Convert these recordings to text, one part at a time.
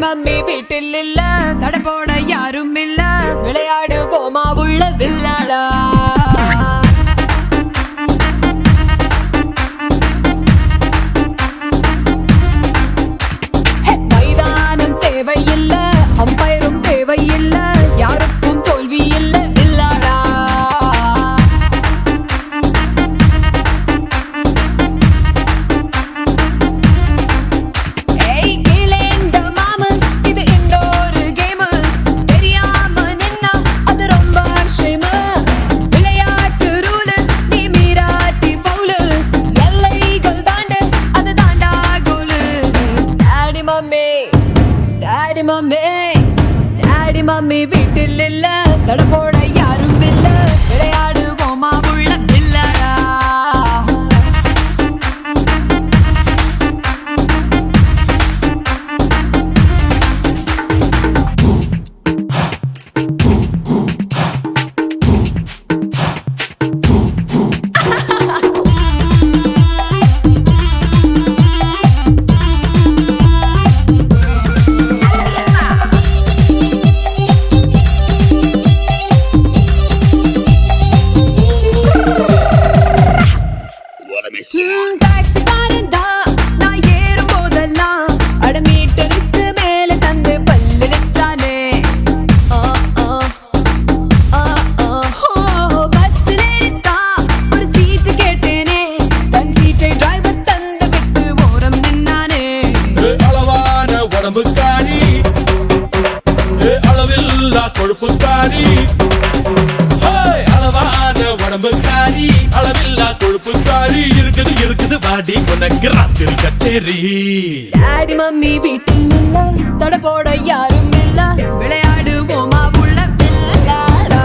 Mummy வீட்டில் இல்ல, தடை போட யாரும் இல்ல, விளையாடுவோமா உள்ள வில்லாடா. மைதானம் தேவையில்ல, அம்பயரும் தேவையில்ல, யாருக்கும் தோல்வி இல்ல வில்லாடா. டாடி மம்மி வீட்டில் இல்ல, தடை போட யாரும் இல்ல, விளையாடுவோமா உள்ள வில்லாடா. கொழுப்புக்காரி அளவான உடம்புக்காரி, அளவில்லா கொழுப்புக்காரி, இருக்குது இருக்குது வாடி உனக்கு ராத்திரி கச்சேரி. டாடி மம்மி வீட்டில் இல்ல, தடை போட யாரும் இல்ல, விளையாடுவோமா உள்ள வில்லாடா.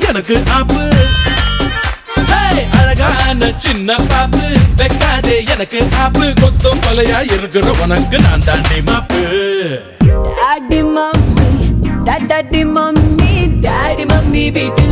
எனக்கு ஆப்பு அழகான சின்ன பாப்பு, வைக்காதே எனக்கு ஆப்பு, கொத்தும் கொலையா இருக்கிற உனக்கு நான் தாண்டி மாப்பு. Daddy mummy daddy mummy daddy mummy வீட்டு